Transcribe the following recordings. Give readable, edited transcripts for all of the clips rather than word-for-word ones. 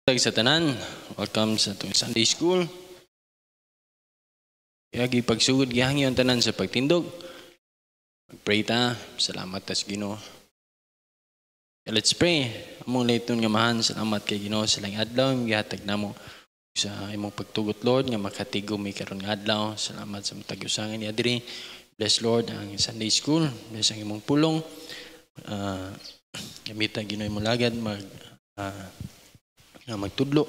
Sa tanan, welcome sa itong Sunday School. Kaya pagsugod gihangyo ang tanan sa pagtindog. Mag-pray ta, salamat tas Ginoo. Let's pray. Among layton nga mahan, salamat kay Ginoo sa lang adlaw, gihatag namo sa imong pagtugot Lord nga makatigom mi karon nga adlaw. Salamat sa matag-usangan ni adiri. Bless Lord ang Sunday School, bless ang imong pulong. Gamita Ginoo imong lagad magtudlo.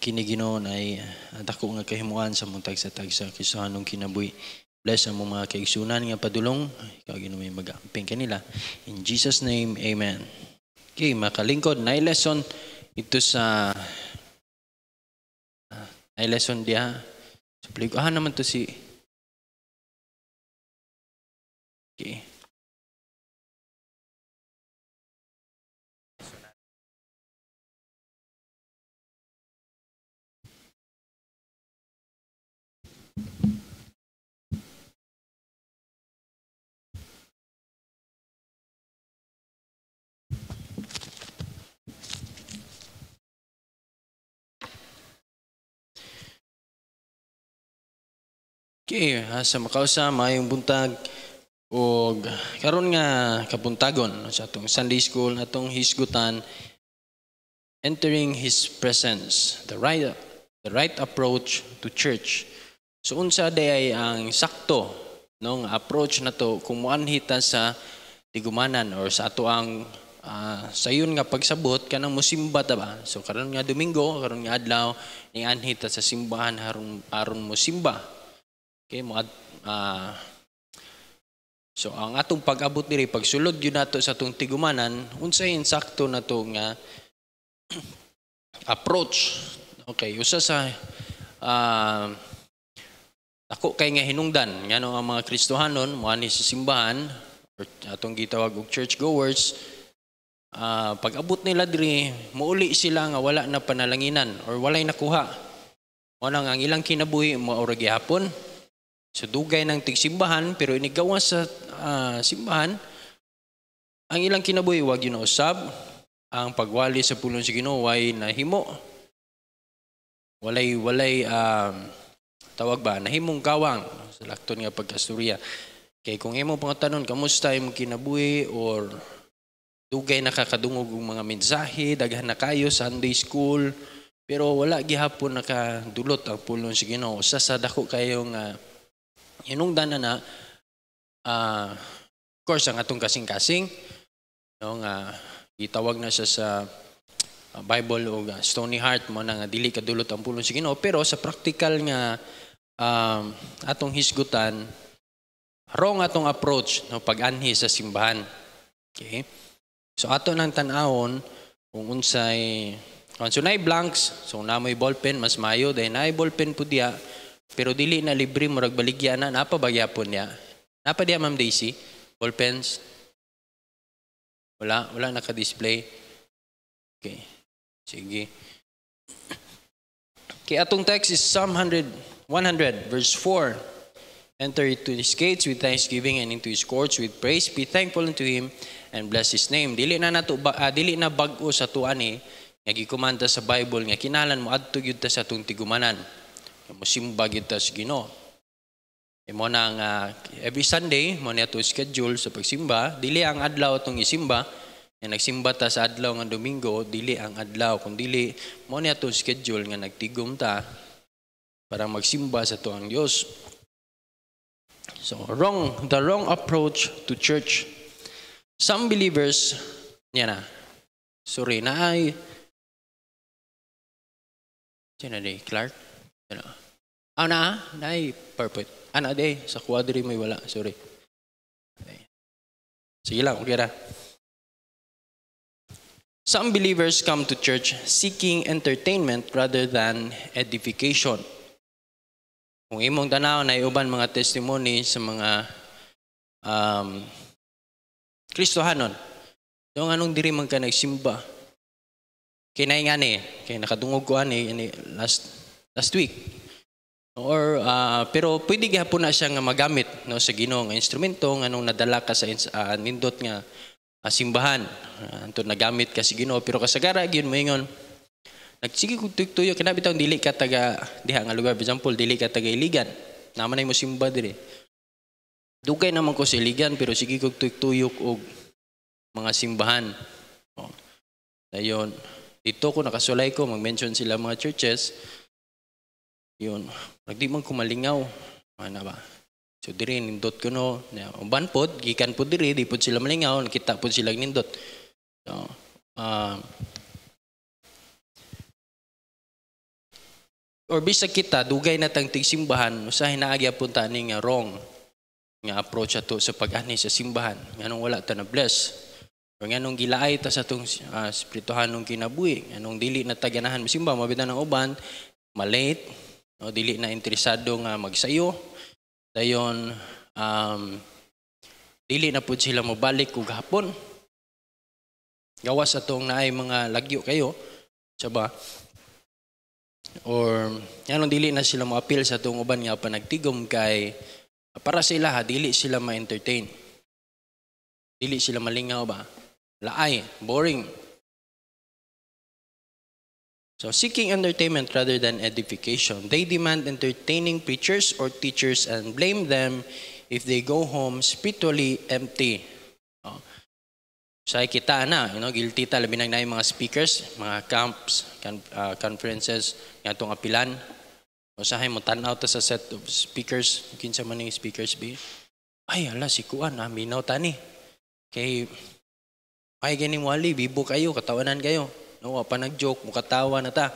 Kini Ginoo ay dako nga kahimuan sa muntag sa tagsa kisahanong kinabuhi. Bless ang mga kaigsunan nga padulong. Ikaw Ginoo may mag-amping kanila. In Jesus name, amen. Okay, makalingkod na lesson ito sa lesson dia. So, naman to si okay. Okay, sa makausa, mayong buntag o karon nga kabuntagon sa atong Sunday School, atong hisgutan, entering His presence, the right approach to church. So unsa day ay ang sakto nung approach na to kung muanhita sa tigumanan or sa ato ang sayon nga pagsabot kanang mosimba ta ba. So karon nga Domingo, karon nga adlaw ni anhita sa simbahan aron mosimba. Okay, so ang atong pag-abot diri pagsulod gyud nato sa atong tigumanan, unsay insakto nato nga approach. Okay, usa sa ako kay nga hinungdan ngano ang mga Kristohanon moani sa simbahan or atong gitawag og church goers, pag-abot nila diri muuli sila nga wala na panalanginan or walay nakuha. Mo ang ilang kinabuhi mao ra gihapon. So dugay ng tigsimbahan pero inigawa sa simbahan ang ilang kinabuhi wag yun usab ang pagwali sa pulong sa Ginoo way nahimo walay tawag ba nahimong kawang sa lakton nga pagkasturya. Kay kung imo pangutanon kamusta imong kinabuhi or dugay nakakadungog og mga mensahe daghan na kayo Sunday School pero wala gihapon nakadulot ang pulong sa Ginoo sa dako kayo nga hinungdan na of course ang atong kasing-kasing no nga gitawag na siya sa Bible o stony heart mo na nga dili kadulot ang pulong sa Ginoo pero sa practical nga atong hisgutan wrong atong approach no pag-anhi sa simbahan. Okay, so ato nang tan-awon kung unsay nay blanks so namoy ballpen mas mayo dahil nay ballpen pud diya. Pero dili na libre murag baligya na napa bagyapon niya. Napa diya Ma'am Daisy? Ballpens? Wala naka-display. Okay. Sige. Okay, atong text is Psalm 100 verse 4. Enter into his gates with thanksgiving and into his courts with praise. Be thankful unto him and bless his name. Dili na bag-o sa tuan nga gikomanda sa Bible nga kinahanglan mo adto gyud ta sa atong tigumanan. Mosimba kita sa Ginoo. Mo nang every Sunday mo niya to schedule sa pagsimba, dili ang adlaw atong isimba. Nga nagsimba ta sa adlaw nga Domingo, dili ang adlaw kun dili mo niya to schedule nga nagtigom ta para magsimba sa tuang Dios. So the wrong approach to church. Some believers Clark. Perfect. Sa quadri may wala. Sorry. Sige lang, okay ra. Some believers come to church seeking entertainment rather than edification. Kung imong tanaw na iuban mga testimony sa mga Kristohanon, yung anong diri man ka nagsimba. Kay nakadungog ko last week. Or pero pwede gyapon na siya nga magamit no sa Ginoo nga instrumento nganong nadala ka sa nindot nga simbahan. Anto nagamit ka sa Ginoo pero kasagara gyud moingon Nagsige kog tuyo kana bitaw dili ka taga diha nga lugar, for example dili ka taga Iligan, naman ay mo simba diri. Dugay naman ko sa Iligan pero sige kog tuyok og mga simbahan. Oh. Dayon dito ko nakasulay ko mag-mention sila mga churches. Yun, di man ko malingaw. Ano ba? So diri nindot ko no, uban pod gikan pod diri di pod sila malingaw, nakita pod sila nindot. So, or bisag kita dugay na tang tigsimbahan usahay na agya punta ni nga wrong nga approach ato sa pag-ani sa simbahan nganong wala ta na bless o nganong gilaay ta sa tong espirituhanong kinabuhi nganong dili na taganahan mosimba mabitan ng uban malate no dili na interesado nga magsayo dayon dili na pud sila mobalik og hapon gawas atong naay mga lagyo kayo saba or nganong dili na sila mo-appeal sa atong uban nga panagtigom kay para sa ilaha dili sila ma-entertain dili sila malingaw ba laay boring. So seeking entertainment rather than edification, they demand entertaining preachers or teachers and blame them if they go home spiritually empty. Sa kita na, guilty ta labi nang naay mga speakers, mga camps, conferences nga atong apilan. Usahay mo tan-aw ta sa set of speakers, kinsa man ning speakers be. Ay ala si kuan minaw tani. Kay ay ganing wali bibo kayo, katawanan kayo. No, pa nag-joke, mukatawa na ta.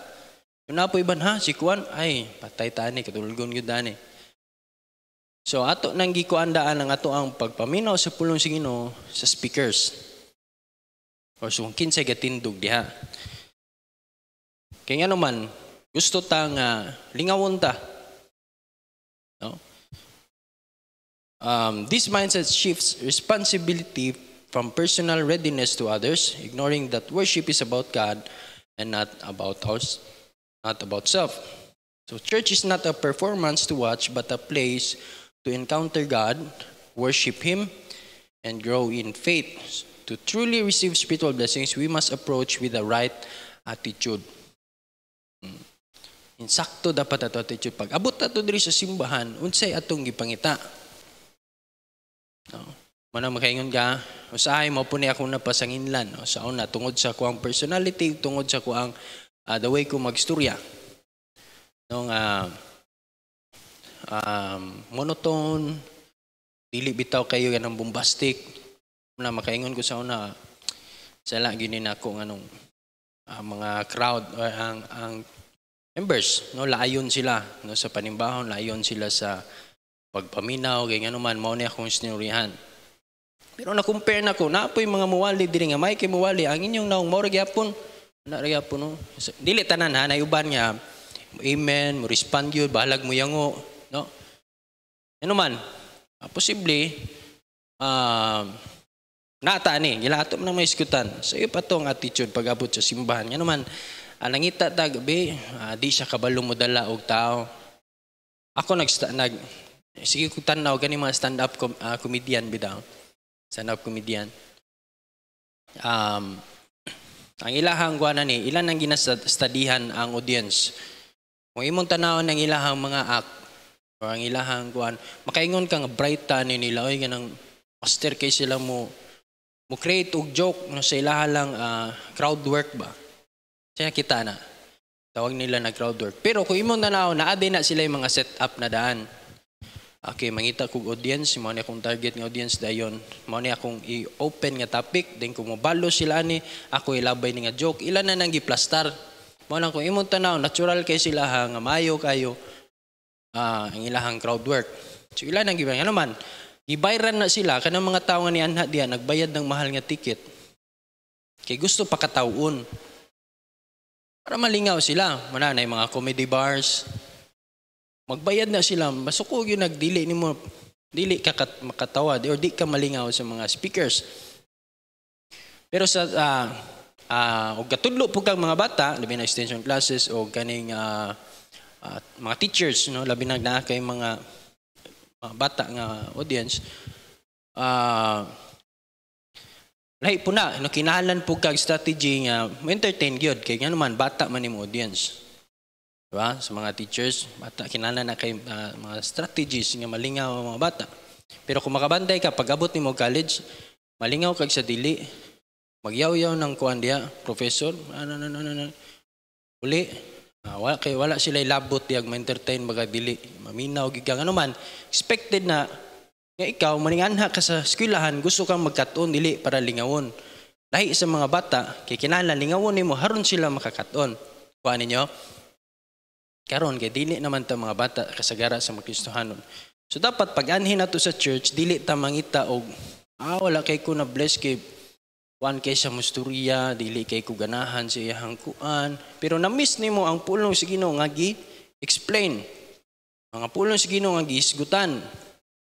Yung napo iban ha, si kuan ay patay tani katulgon gyud dani. So ato nang gikuandaan ang ato ang pagpaminaw sa pulong sa Ginoo sa speakers. O so kinsay gatindog diha. Kaya nga naman, gusto ta nga lingawon ta. No? This mindset shifts responsibility from personal readiness to others, ignoring that worship is about God and not about us, not about self. So church is not a performance to watch, but a place to encounter God, worship Him, and grow in faith. To truly receive spiritual blessings, we must approach with the right attitude. Insakto dapat ato attitude. Pag abot ato diri sa simbahan, unsay atong gipangita. No. Manang makaingon ka, usahay mo po niya akong napasanginlan. No? Sa una, tungod sa kuang personality, tungod sa kuang the way ko magstorya. Nung monotone, dili bitaw kayo yan ng bombastic. Na makaingon ko sa una, sala ginin ako ng mga crowd or ang members, no, laayon sila no, sa panimbahon, laayon sila sa pagpaminaw, ganyan naman, mao ni akong sinurihan. Pero na-compare na ko, naapoy mga muwali diri nga may kay muwali ang inyong naong mao ra gyapon, na ra gyapon no. Dili tanan ha, nayuban nga amen, mo respond yun, bahalag mo yango, no. Ano man, posible nata ni, gilato man may iskutan. So iyo pa tong attitude pag-abot sa simbahan. Nga naman, nangita ta gabi, di siya kabalo mo dala og tao. Ako sige ko tanaw gani mga stand-up comedian bitaw. Stand-up comedian. Ang ilahang kuan ni, ilan ang ginastudihan ang audience. Kung imong tanawon ang ilahang mga act o ang ilahang kuan, makaingon ka nga bright ta ni nila oy ganang master kay sila mo create og joke no sa ilaha lang crowd work ba. Siya kita na. Tawag nila na crowd work. Pero kung imong tanaw na adi na sila yung mga setup na daan. Okay, mangita kog audience, mo ni akong target nga audience dayon. Mo ni akong i-open nga topic, then kung mobalo sila ani, ako ilabay ni nga joke. Ilan na nang giplastar. Mo lang kung imong tanaw natural kay sila nga mayo kayo ang ilahang crowd work. So ilan nang gibay ano man. Gibayran na sila kanang mga tawo nga ni anha diyan nagbayad ng mahal nga ticket. Kay gusto pakatawon. Para malingaw sila, mananay mga comedy bars. Magbayad na sila, masukog yun nagdili nimo dili ka makatawa or di ka malingaw sa mga speakers. Pero sa og katudlo pug kang mga bata, labi na extension classes o kaning mga teachers no, labi na kay mga bata nga audience, Lahi po na, no, kinahanglan po kag strategy nga entertain gyud kay nga naman bata man imong audience. Diba? Sa mga teachers, bata kinahanglan na kay mga strategies nga malingaw ang mga bata. Pero kung makabantay ka pag abot nimo college, malingaw kag sa dili, magyaw-yaw ng kuan diya, professor, uli, wala sila labot diag ma-entertain baga dili, maminaw gid kang ano man, expected na nga ikaw maninganha ka sa eskwelahan, gusto kang magkat-on dili para lingawon. Lahi sa mga bata, kay kinahanglan lingawon nimo haron sila makakat-on. Kuan ninyo? Karon kay dili naman ta mga bata kasagara sa mga Kristohanon. So dapat pag anhin nato sa church, dili ta mangita og wala kay ko na bless kay kuan kay sa musturya, dili kay ko ganahan sa iyang kuan. Pero na-miss nimo ang pulong sa Ginoo nga gi-explain. Mga pulong sa Ginoo nga giisgutan.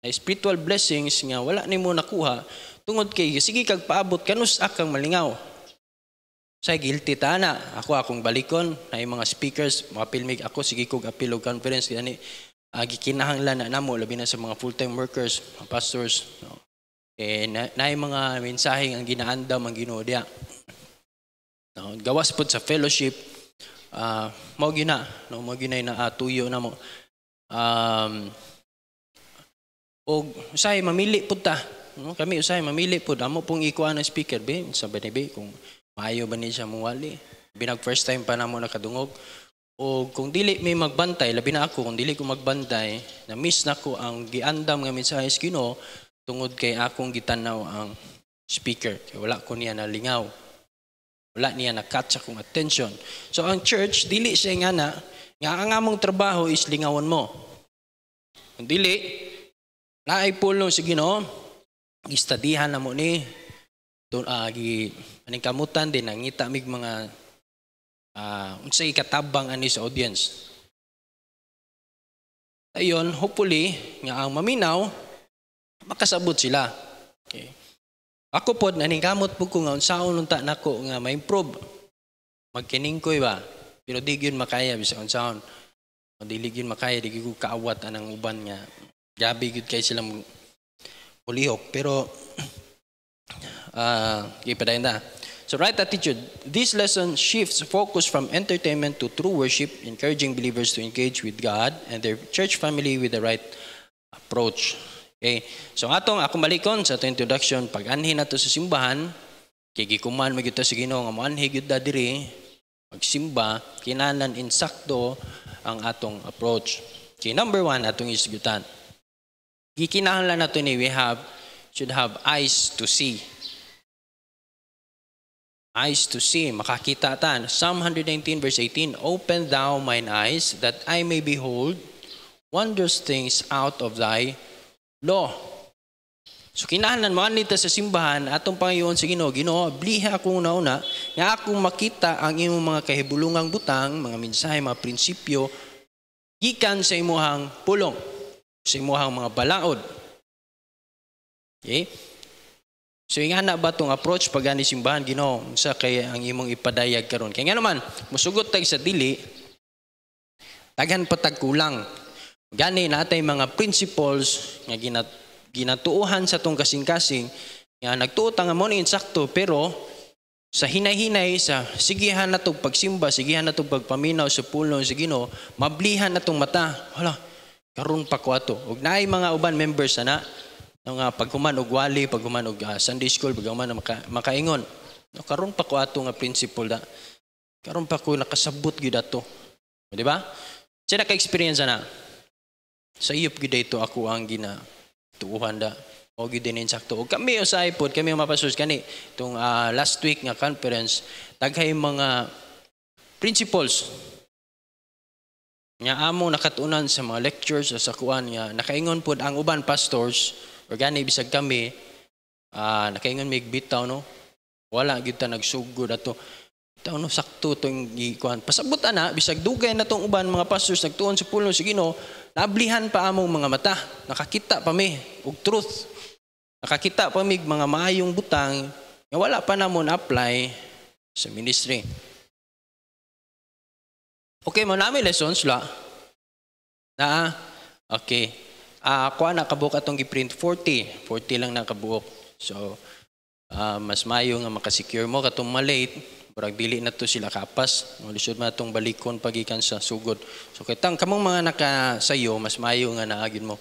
Na spiritual blessings nga wala nimo nakuha tungod kay sige kag paabot kanus-a kang malingaw. Say guilty ta na. Ako akong balikon na yung mga speakers, mga pilmig ako sige kog appeal og conference ani gikinahanglan na namo labi na sa mga full-time workers, mga pastors. No? Na yung mga mensaheng ang ginaandam ang Ginoo diya. No, gawas pod sa fellowship mao gina, no, mao ginay na tuyo na mo. Og usay mamili pud ta. No? Kami usay mamili pud amo pong ikuan ang speaker be sa banibe kung maayo ba niya mawali? Binag first time pa na mo nakadungog. O kung dili may magbantay, labi na ako, kung dili ko magbantay, na-miss na ko ang giandam nga mensahe sa Ginoo tungod kay akong gitanaw ang speaker. Kaya wala ko niya nalingaw. Wala niya na-catch akong attention. So ang church, dili siya nga ang among trabaho is lingawon mo. Kung dili, naay pulong sa Ginoo, istadihan na mo ni, aning kamutan din nangita mig mga unsay katabang ani sa audience. Ayon, hopefully nga ang maminaw makasabot sila. Okay. Ako pod aning kamot pud ko nga unsaon unta nako nga ma-improve. Magkiningkoy ba? Pero di gyud makaya bisag unsaon. Dili gyud makaya di gyud kaawat anang uban nga. Gabi gyud kay sila mulihok pero ipadayon na. So right attitude. This lesson shifts focus from entertainment to true worship, encouraging believers to engage with God and their church family with the right approach. Okay. So akong balikon sa ato introduction, pag-anhin nato sa simbahan, kay gikuman magyud sa Ginoo nga moanhi gyud da diri, magsimba, kinahanglan insakto ang atong approach. Okay, number 1 atong isgutan. Gikinahanglan nato ni should have eyes to see. Eyes to see, makakita ta. Psalm 119 verse 18, open thou mine eyes that I may behold wondrous things out of thy law. So kinahanglan mo anita sa simbahan atong Panginoon sa Ginoo, Ginoo, bliha akong nauna nga akong makita ang imong mga kahibulungang butang, mga mensahe, mga prinsipyo gikan sa imuhang pulong, sa imuhang mga balaod. Okay? So ingana ba tong approach pag ani simbahan Ginoo unsa kay ang imong ipadayag karon? Kay nga naman musugot tag sa dili daghan patag kulang. Gani natay mga principles nga ginatuohan sa tong kasing-kasing nga nagtuo ta nga mo ni insakto pero sa hinay-hinay sa sigihan natong pagsimba, sigihan natong pagpaminaw sa pulong sa Ginoo, mablihan natong mata. Hala, karon pa ko ato. Ug naay mga uban members ana nga paghuman og wali, paghuman og Sunday school, paghuman makaingon. No, karon pa ko ato nga principle da. Karon pa ko nakasabot gyud ato. Di ba? Siya naka-experience na. Sa iyop gyud ito ako ang ginatuuhan da. O gyud din insakto. Og kami usay pod, kami mapastos kani itong last week nga conference, daghay mga principles nga amo nakatunan sa mga lectures sa kuan nga nakaingon pod ang uban pastors or gani bisag kami nakaingon mig bitaw no wala gyud ta nagsugod ato taw no sakto tong gikuan pasabot ana bisag dugay na tong uban mga pastors nagtuon sa pulong sa Ginoo nablihan pa among mga mata nakakita pa mi og truth nakakita pa mig mga maayong butang nga wala pa namon apply sa ministry. Okay mo nami lessons la na okay. Kuha na kabuok atong giprint 40 lang na kabuok. So mas mayo nga makasecure mo katong malate, murag dili na to sila kapas. Lisod man itong balikon pagikan sa sugod. So kitang kamong mga nakasayo, mas mayo nga naagin mo.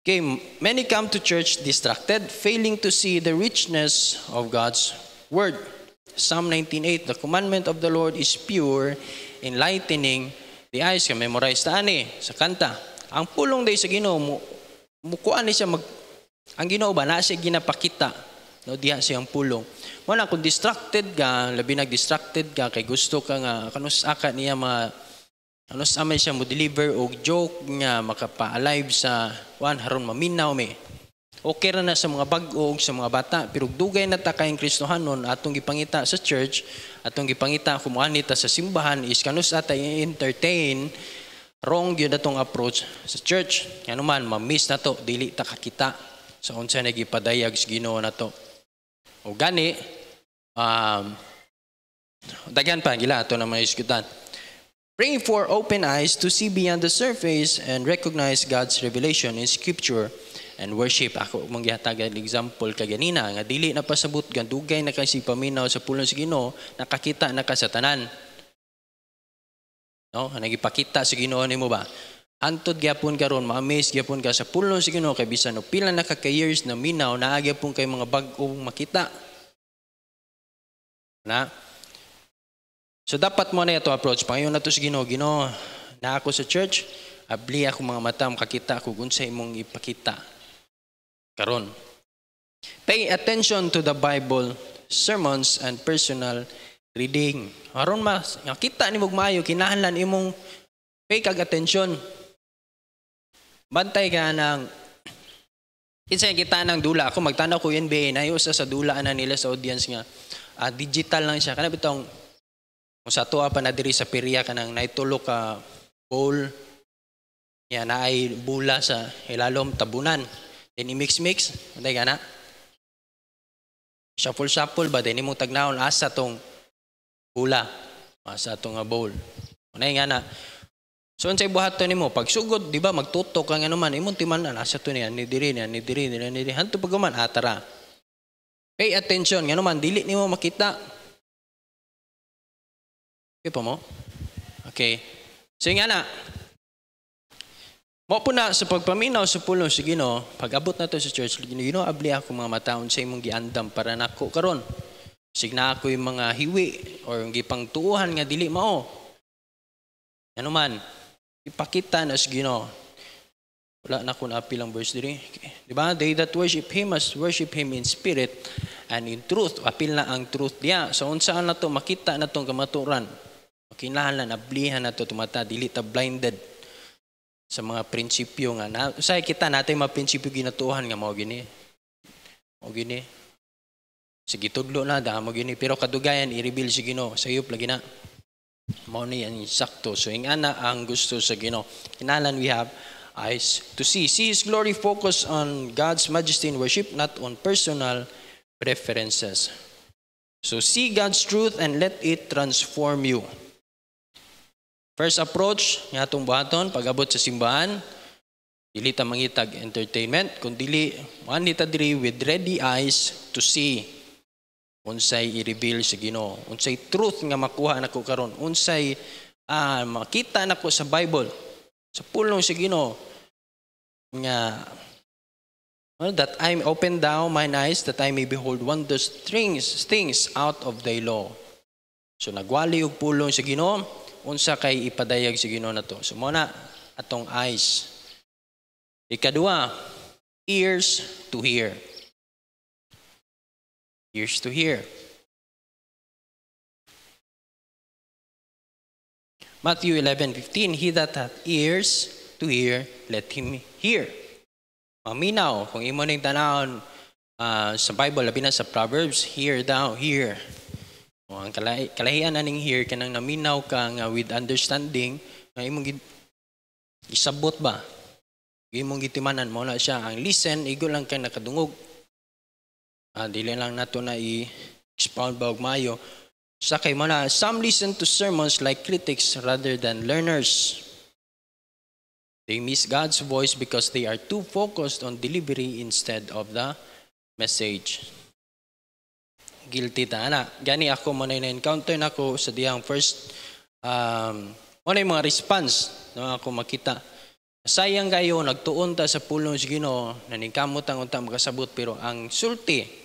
Okay, many come to church distracted, failing to see the richness of God's word. Psalm 19:8, the commandment of the Lord is pure, enlightening the eyes. Memorize ta ani sa kanta. Ang pulong day sa Ginoo mukuan ni siya ang Ginoo ba na siya ginapakita. No, diha siyang pulong. Mo na kung distracted ka, labi nag-distracted ka kay gusto ka nga kanus aka niya samay siya mo deliver og joke nga makapa-alive sa haron maminaw me. Okay ra na sa mga bag-o sa mga bata, pero dugay na ta kayong Kristohanon atong gipangita sa church, atong gipangita kumuanita sa simbahan is kanus ata i-entertain. Wrong yun atong approach sa church. Ano man, ma-miss na to, dili ta kakita sa unsa nagipadayag sa Ginoo na to. O gani, daghan pa gila ato na mga iskutan. Praying for open eyes to see beyond the surface and recognize God's revelation in Scripture and worship. Ako mong gihatagan example kaganina nga dili na pasabot gan dugay na kasi paminaw sa pulong sa Ginoo, nakakita na ka sa tanan. No, nagipakita sa Ginoo nimo ba? Antod gyapon karon ma-amaze gyapon ka sa pulong sa Ginoo kay bisan og pila na ka years na minaw naa gyapon kay mga bag-ong makita. Na so dapat mo na ito approach. Pangayon na ito sa Ginoo. Ginoo, na ako sa church, abli ako mga mata, makakita ako kung sa imong ipakita. Karon. Pay attention to the Bible, sermons, and personal reading. Karon mas, nakita ni mong maayo, kinahanglan imong pay kag attention. Bantay ka ng, kinsa kita ng dula. Ako magtanaw ko NBA, na sa dula na nila sa audience nga, digital lang siya. Kana bitong, kung sa tuwa pa na diri sa Piria ka ng naitulo ka bowl, yan na ay bula sa ilalom tabunan. Then i-mix-mix, matay ka na. Shuffle-shuffle ba, then imong tagnaon asa tong bula, asa tong bowl. Unay nga na. So unsay buhaton nimo pag sugod, di ba magtutok ka nga naman, imong timan-an asa to niya, ni diri, hanto pag man atara. Pay attention, nga naman dili nimo makita. Okay pa mo? Okay. So nga na, mo po na sa pagpaminaw sa pulong sa Ginoo, pag abot na to sa church, Ginoo, abli ako mga mataon sa imong giandam para nako karon. Signa ako yung mga hiwi or yung gipangtuuhan nga dili mao. Ano man, ipakita na sa Ginoo. Wala na ko na-apil ang verse diri. Okay. Diba? They that worship Him must worship Him in spirit and in truth. Apil na ang truth diya. So unsaan na to makita na tong kamaturan. Kinahanglan ablihan na to tumata, dili ta blinded sa mga prinsipyo nga na usay kita natay mga prinsipyo ginatuohan nga mao gini. Mao gini. Sige tudlo na da mao gini pero kadugayan i-reveal si Ginoo sa iyo lagi na. Mao ni ang sakto. So ing ana ang gusto sa Ginoo. Kinahanglan we have eyes to see. See His glory, focus on God's majesty in worship, not on personal preferences. So see God's truth and let it transform you. First approach, nga itong buhaton, pag-abot sa simbahan, dili ta mangitag entertainment, kung dili, manita diri with ready eyes to see unsay i-reveal sa Ginoo, unsay truth nga makuha nako karon, unsay makita nako sa Bible, sa pulong sa Ginoo, nga that I may open down mine eyes that I may behold wondrous things out of thy law. So nagwali og pulong sa Ginoo, unsa kay ipadayag sa Ginoo na to. So muna atong eyes. Ikadua, ears to hear. Ears to hear. Matthew 11:15, he that hath ears to hear, let him hear. Maminaw, kung imo ning tanawon sa Bible, labi na sa Proverbs, hear thou, hear. Ang kalahian aning here kanang naminaw ka nga with understanding nga imong isabot ba imong gitimanan mo na siya ang listen igo lang kay nakadungog dili lang nato na i-expound ba og maayo sa kay mo na some listen to sermons like critics rather than learners. They miss God's voice because they are too focused on delivery instead of the message. guilty ta ana. Gani ako mo na encounter nako sa diyang first mo na yung mga response no ako makita. Sayang kayo nagtuon ta sa pulong sa Ginoo naningkamot ang unta makasabot pero ang sulti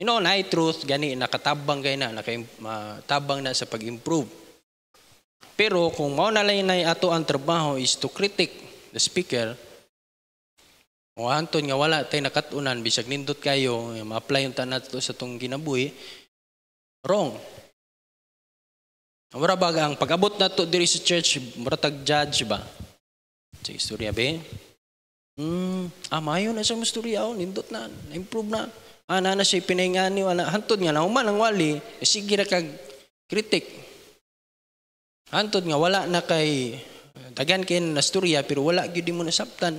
na truth gani nakatabang kay na nakatabang na sa pag-improve. Pero kung mao na lang ato ang trabaho is to critic the speaker, o anton nga wala tay nakatunan bisag nindot kayo ma-apply yung tanan to sa tong ginabuhi, wrong. Wala ba ang pag-abot na to diri sa church muratag judge ba? Sa istorya be? Mayo na sa istorya nindot na, na-improve na. Na siya pinahingani wala hantod nga nauman ang wali, sige ra kag critic. Hantod nga wala na kay dagan kay na istorya pero wala gyud mo nasabtan.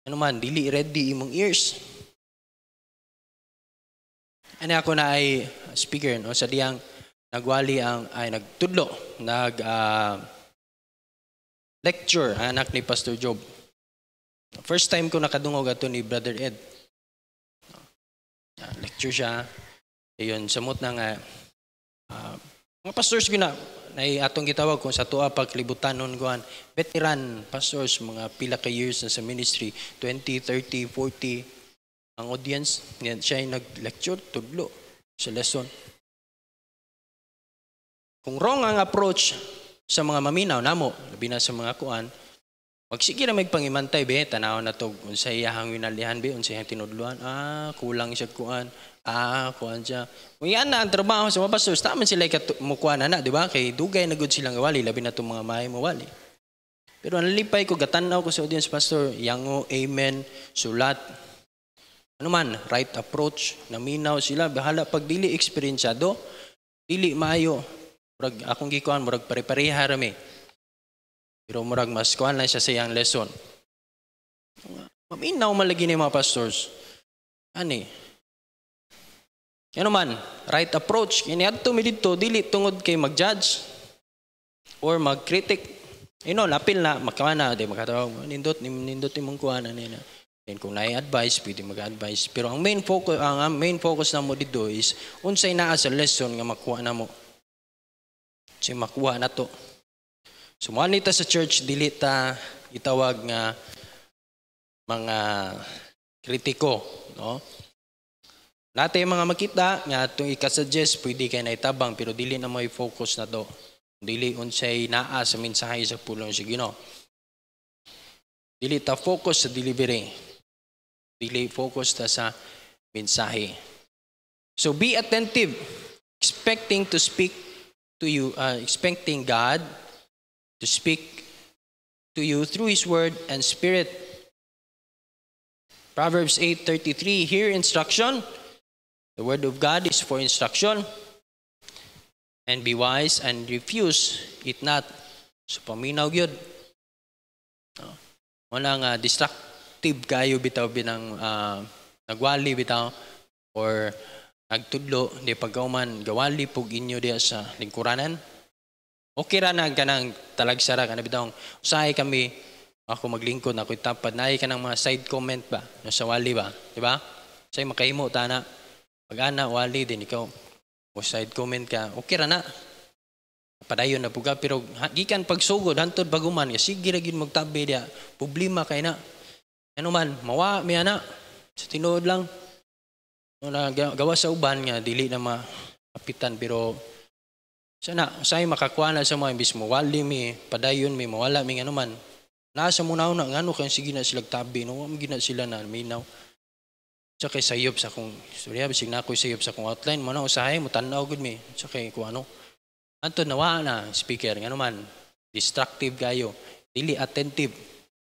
Ano man, dili ready imong ears. Ani ako na ay speaker no sa diyang nagwali ay nagtudlo, lecture anak ni Pastor Job. First time ko nakadungog ato ni Brother Ed. Lecture siya. Ayun, samot na nga mga pastors gina na atong gitawag kung sa tuwa paglibutanon kuan veteran pastors mga pila ka years na sa ministry 20, 30, 40 ang audience niyan siya ay nag-lecture tudlo sa lesson. Kung wrong ang approach sa mga maminaw namo labi na sa mga kuan wag sige na magpangimantay be tanaw na to unsay iyahang winalihan be unsay iyang tinudluan kulang siya kuan kuan siya. Kung yan na ang trabaho sa mga pastors, taman sila mukuha na, di ba? Kay dugay na good silang wali, labi na itong mga mahay mo wali. Pero ang lipay ko, gatanaw ko sa audience pastor, yango, amen, sulat. Ano man, right approach, naminaw sila, bahala pag dili eksperensyado, dili maayo. Murag, akong gikuan, murag pare-pareha rami. Pero murag mas kuhan lang siya sa iyang lesson. Maminaw malagi na yung mga pastors. Ano man, right approach. Kini adto mi didto dili tungod kay mag-judge or mag-critic. Napil na makana di makatawag nindot imong kuan ani na. And kung naay advice, pwede mag-advise. Pero ang main focus na mo dito is unsay naa sa lesson nga makuha na mo. Kasi makuha na to. Sumanita sa church dili ta itawag nga mga kritiko, no? Natin mga makita nga itong ikasuggest pwede kayo na itabang pero dili na mo i-focus na to. Dili unsay naa sa mensahe sa pulong sa Ginoo. Dili ta focus sa delivery. Dili focus ta sa mensahe. So be attentive, expecting to speak to you, expecting God to speak to you through His Word and Spirit. Proverbs 8:33, hear instruction. The word of God is for instruction. And be wise and refuse it not. So paminaw yun. Wala nga destructive kayo bitaw binang nagwali bitaw or nagtudlo di pagkauman gawali pug inyo diya sa lingkuranan. Okay ra na kanang talagsara kana bitaw usahay kami ako maglingkod ako itapad naay kanang mga side comment ba no sa wali ba, di ba? Say makahimo ta na pag-ana, wali din ikaw. O side comment ka, okay ra na. Padayon na puga. Pero gikan pagsugod, hantod baguman, sige ra gyud magtabi dia. Problema kay na. Ano man, mawa, may ana. Sa tinuod lang. Gawa sa uban nga, dili na maapitan. Pero, sana, usay makakuha na sa mga imbis mo. Wali mi, padayon mi, mawala mi, ano man. Nasa muna na, ano kaya sige na sila tabi. No, gina sila na, minaw. Tsaka sayop sa akong istorya, bisig na ako sayop sa akong outline, mo na usahay, mo tanaw gud mi. Tsaka kung ano. Anto nawa na, speaker, nga naman, destructive kayo, dili attentive,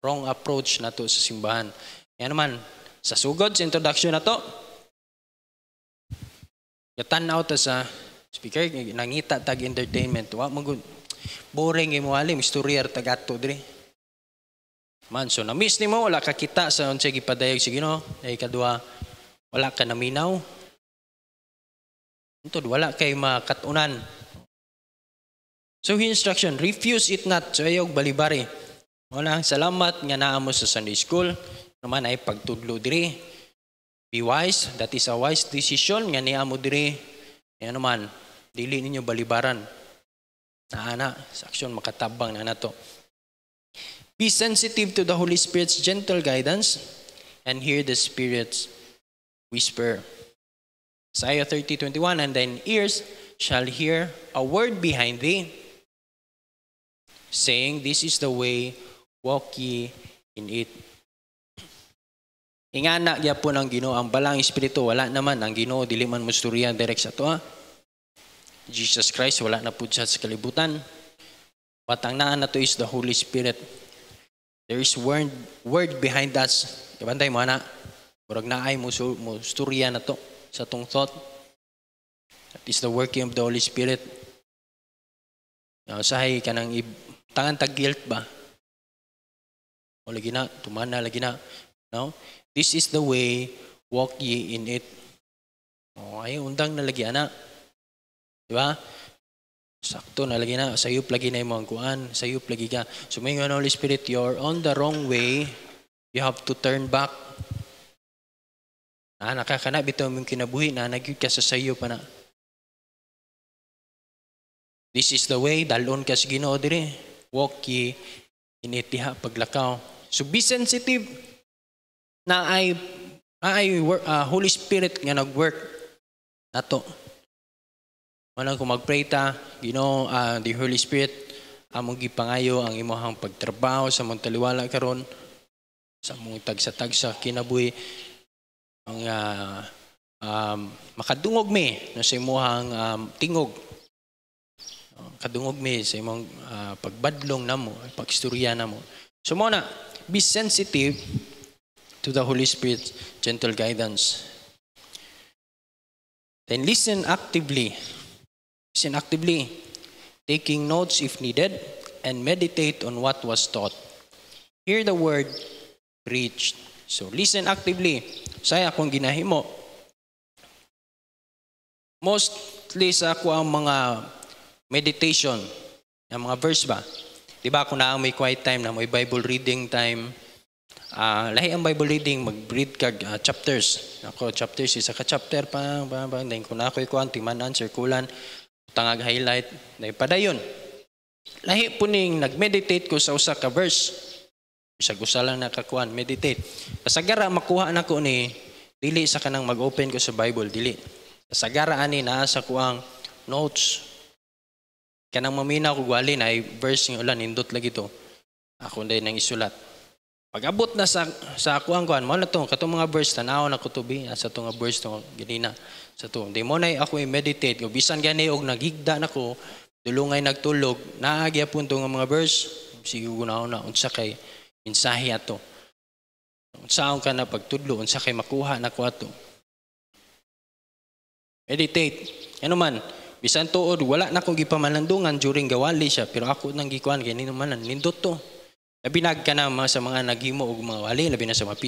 wrong approach na to sa simbahan. Nga naman, sa sugod, sa introduction na to, tanaw to sa speaker, nangita tag entertainment, boring yung muhalim, istorya tagato diri. Man, so na-miss ni mo, wala ka kita sa unsay gipadayag sige no. Ay kadua, wala ka naminaw. Untod, wala kay makatunan. So instruction, refuse it not. So ayog balibari. Wala, salamat nga naa mo sa Sunday school. Naman ay pagtudlo diri. Be wise, that is a wise decision nga niya mo diri. Ano man, dili ninyo balibaran. Naana, sa aksyon makatabang na nato. Be sensitive to the Holy Spirit's gentle guidance and hear the Spirit's whisper. Isaiah 30:21, and thine ears shall hear a word behind thee, saying, this is the way, walk ye in it. Ingana gyapon ang Ginoo ang balang espiritu, wala naman ang Ginoo dili man musturya direct sa toa. Jesus Christ wala na pud siya sa kalibutan. Patang naa na to is the Holy Spirit. There is word behind us. Kabantay mo ana. Murag naay musturya na to sa tong thought. That is the working of the Holy Spirit. Usahay kanang tangan tag guilt ba? O lagi na, tumana lagi na. No? This is the way, walk ye in it. O ay undang na lagi ana. Di ba? Sakto na lagi na, sayup lagi na yung mga kuan, sayup lagi ka. So may Holy Spirit, you're on the wrong way, you have to turn back. Nakakana, bitaw mong kinabuhi na, nagyud ka sa sayup na. This is the way, dalon ka sa Ginoo dire. Walk ye in it, diha, paglakaw. So be sensitive na ay Holy Spirit nga nag-work nato. Manang kung mag-pray ta, Ginoo, the Holy Spirit among gipangayo ang imong pagtrabaho sa mong taliwala karon sa mong tagsa-tagsa kinabuhi ang makadungog mi na sa imong tingog. Kadungog mi sa imong pagbadlong namo, pagstorya namo. So mo na, be sensitive to the Holy Spirit's gentle guidance. Then listen actively. Listen actively, taking notes if needed, and meditate on what was taught. Hear the word preached. So listen actively. Saya akong ginahimo. Mostly sa ako ang mga meditation, ang mga verse ba? Diba kung na may quiet time, na may Bible reading time, lahi ang Bible reading, mag-read ka chapters. Ako, chapters, isa ka chapter pa, then kung na ako'y kuhan, timanan, circulan, tangag highlight, dahil padayon. Lahi po ning nag-meditate ko sa usa ka verse. Isa-gusa lang nakakuhan, meditate. Kasagara, makuha na ko ni, dili sa kanang mag-open ko sa Bible, dili. Kasagara, ani, naasa ko ang notes. Kanang mamina ko gwali na, verse ng ulan, indot lagi to. Ako din nang isulat. Pag-abot na sa ako ang kuhan, mo na to, katong mga verse, tanaw na kutubi, sa itong verse to, ganina, sa to. Di mo na ako i-meditate, kung bisan gani, og naghigda na ko, dulungay nagtulog, naagya po itong mga verse, sige ko na, unsa kay, mensahe ato. Unsaon ka na pagtudlo, unsa kay makuha na ko ato. Meditate. Ano man, bisan tuod, wala na akong gipamalandungan during gawali siya, pero ako nang gikuhan, ganito man, nindot to. Labinag ka na sa mga naghimo o mga wali, labi na sa mga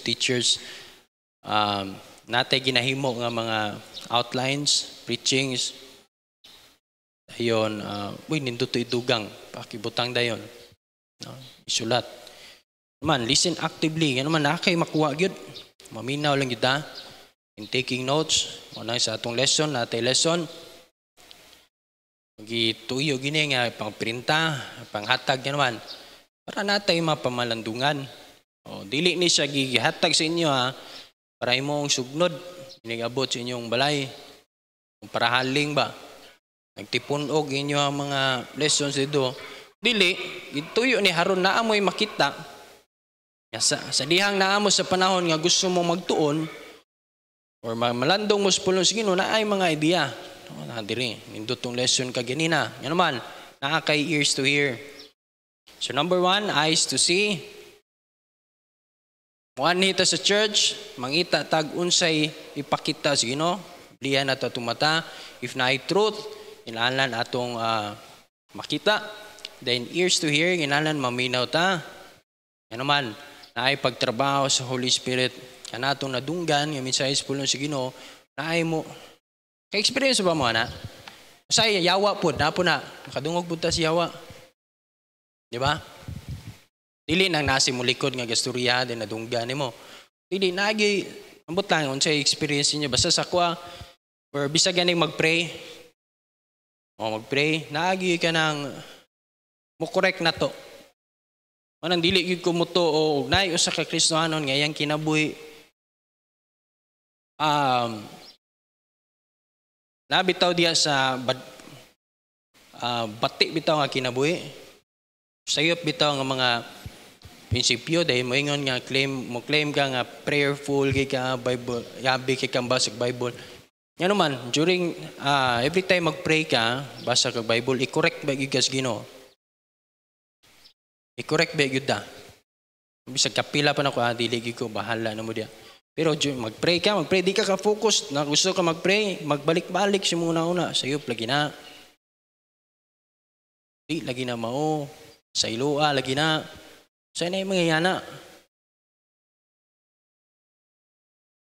teachers, natay ginahimo nga mga outlines, preachings. Ayun, nindot to idugang, pakibutang dayon. Isulat. Man, listen actively. Ano man, nakay makuha gyud. Maminaw lang gyud in taking notes. Unang sa atong lesson, natay lesson. Magituyo gini nga pangprinta, panghatag yan naman. Para natay mapamalandungan. O, dili ni siya gihatag sa inyo para imong sugnod. Inigabot sa inyong balay. Para haling ba? Nagtipunog inyo ang mga lessons dito. Dili, ituyo ni haron na amoy makita. Sa dihang naamo sa panahon nga gusto mo magtuon or malandong mo sa pulong sige no, na ay mga idea. Diri, nindot tong lesson ka ganina. Yan naman, nakakay ears to hear. So number 1, eyes to see. Muanita sa church, mangita tag unsay ipakita sige no. Blihan na to mata. If na truth, inalan atong makita. Then ears to hear, inalan maminaw ta. Yan naman, naay pagtrabaho sa Holy Spirit. Kanatong nadunggan, yung mensahe sa pulong sa Ginoo, naay mo. Ka-experience ba mo na? Masaya, yawa po, napo na. Makadungog po ta si yawa. Di ba? Dili nang nasi mo likod nga gasturya, din nadunggan ni mo. Dili, ambot lang unsay experience niyo basta sa kwa or bisag ganing magpray. O magpray, naagi ka nang mo correct na to. Manang dili gyud ko muto o nay usa ka Kristohanon nga iyang kinabuhi nabitaw diya sa bati bitaw nga kinabuhi. Sayop bitaw nga mga prinsipyo dahil mo ingon nga claim ka nga prayerful kay ka Bible, yabi kay kang basa Bible. Nga naman, during every time magpray ka, basa ka Bible, i-correct ba gyud kas Ginoo? I-correct ba gyud ta? Bisag kapila pa nako dili gyud ko bahala na mo dia. Pero magpray ka, di ka ka-focus, na gusto ka magpray, magbalik-balik si muna una, sayop lagi na. Di lagi na mao, sa ilua lagi na. Sa na yung mga yana.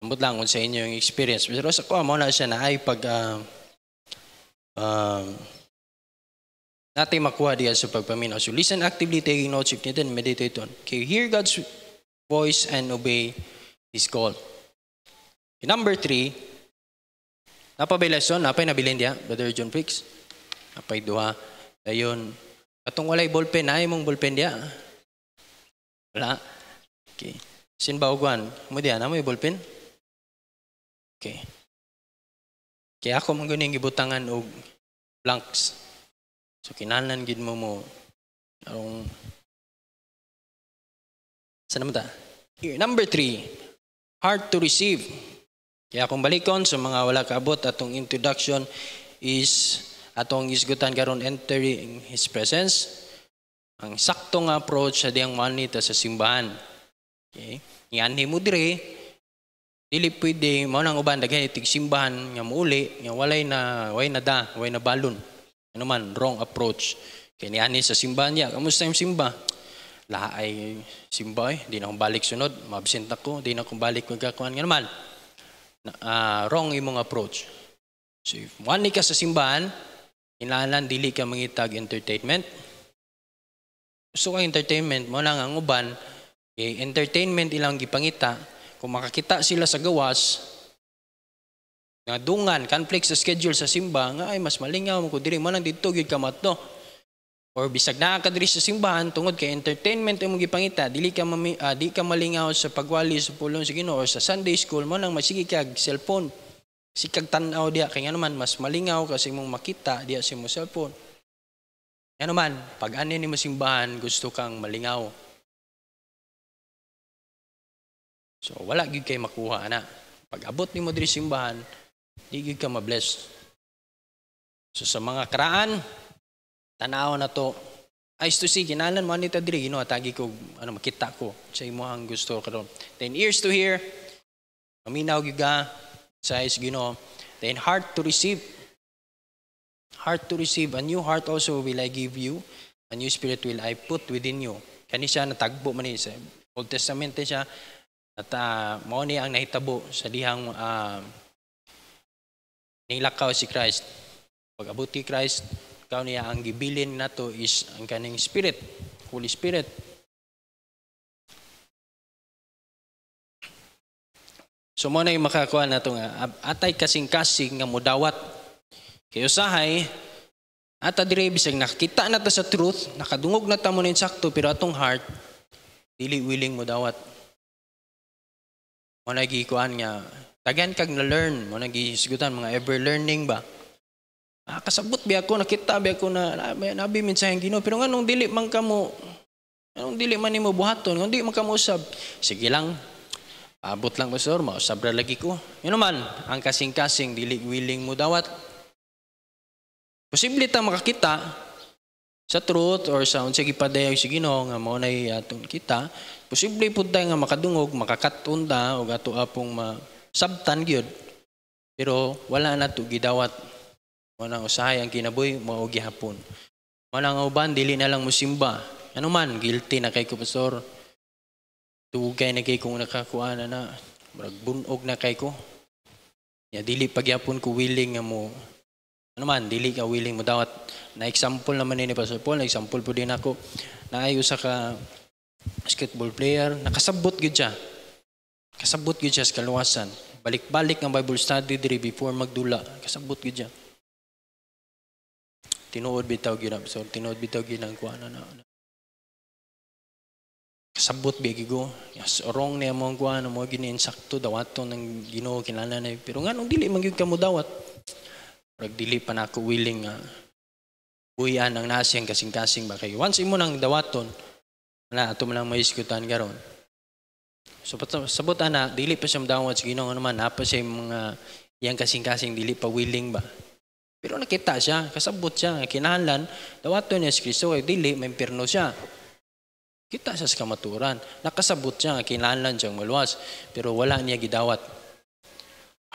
Ambot lang kung sa inyo yung experience. Pero sa ko, mo na siya na ay pag natin makuha diya sa pagpaminaw. So listen actively, taking notes if needed, meditate on. Okay, hear God's voice and obey His call. Okay, number 3, napabay lesson, napay nabilin diya, Brother John Fix. Napay duha. Ayun, katong walay ballpen, ay mong ballpen diya. Wala. Okay. Sinbawguan, mo diya, na mo yung ballpen? Okay. Kaya ako mong guning gibutangan og blanks. So kinahanglan gid mo ang saan naman ta? Here, number 3, heart to receive. Kaya kung balikon sa mga wala kaabot atong introduction is atong isgutan karon entering His presence. Ang saktong approach sa diyang manita sa simbahan. Okay? Yan mo dire, dili pwede mo nang uban daghan itig simbahan nga muuli nga walay na balon. Ano man wrong approach. Kay niani sa simbahan niya, kamusta yung simba? Laay simba di na akong balik sunod, mabsent ako, di na akong balik magkakuan nga naman. Wrong imong approach. So if wani ka sa simbahan, kinahanglan dili ka mangitag entertainment. Gusto ka entertainment mo lang ang uban, entertainment ilang gipangita, kung makakita sila sa gawas, nga dungan, conflict sa schedule sa simba, nga ay mas malingaw mo kung diri mo nang dito gyud ka mato. Or bisag nakakadiri sa simbahan tungod kay entertainment imong gipangita, di ka malingaw sa pagwali sa pulong sa Ginoo or sa Sunday school mo nang masigi kag cellphone. Sikag tan-aw diya kay nga naman mas malingaw kasi imong makita diya sa imong cellphone. Yan naman, pag ani ni mo simbahan, gusto kang malingaw. So, wala gyud kay makuha na. Pag abot ni mo diri simbahan, di gyud ka ma-bless. So, sa mga karaan, tanaw na to. Eyes to see, kinahanglan mo anita diri, Ginoo, tagi ko, makita ko sa imong gusto karon. Then, ears to hear, maminaw gyud ka sa eyes Ginoo. Then, heart to receive. Heart to receive. A new heart also will I give you. A new spirit will I put within you. Kani siya natagbo man ni sa Old Testament siya. At mao ni ang nahitabo sa dihang nilakaw si Christ. Pag abot ni Christ, ikaw niya ang gibilin nato is ang kaning Spirit, Holy Spirit. So mo na yung makakuha na ito nga. Atay kasing-kasing nga mudawat. Kaya usahay, at dire bisag nakita na ta sa truth, nakadungog na ta mo na sakto, pero atong heart, dili willing mo dawat. Mo nagikuan nga, tagan kag na-learn, mo nagisigutan, mga ever-learning ba? Kasabot ba ako, nakita ba ako na nabi mensaheng Ginoo, pero nga nung dili man kamo, anong dili man nimo buhaton, nung dili man kamo usab, sige lang, abot lang pastor, mausab ra lagi ko. Yun naman, ang kasing-kasing, dili willing mo dawat. Posible ta makakita sa truth or sa unsay gipadayag si Ginoo nga mao nay atong kita, posible pud tayo nga makadungog, makakatunda og ato apong masabtan gyud. Pero wala na to gidawat. Mo nang usahay ang kinabuhi mao gihapon. Mo nang uban dili na lang mosimba. Ano man guilty na kay ko pastor. Tugay na kay kung nakakuana na, murag bunog na kay ko. Ya dili pagyapon ko willing nga mo. Ano man, dili ka willing mo dawat. Na-example naman ni Pastor Paul, na-example po din ako. Naayo sa ka basketball player, nakasabot gid siya. Kasabot gyud siya sa kaluwasan. Balik-balik ang Bible study diri before magdula. Kasabot gyud siya. Tinuod bitaw gyud so tinuod bitaw gyud ang kuan na. Kasabot bigigo. Yes, orong niya mo ang kuan mo gini insakto dawaton ng Ginoo kinahanglan na. Pero nganong dili man gyud kamo dawat. Pag dili pa na ako willing buhian ang nasiyang kasing-kasing ba kayo. Once imo nang dawaton, na ato man lang maiskutan karon. So sabot ana dili pa siya dawat sa Ginoo naman napa siya mga iyang kasing-kasing dili pa willing ba. Pero nakita siya, kasabot siya, kinahanglan dawaton niya si Kristo ay dili may impierno siya. Kita siya sa kamaturan. Nakasabot siya, kinahanglan siyang maluwas, pero wala niya gidawat.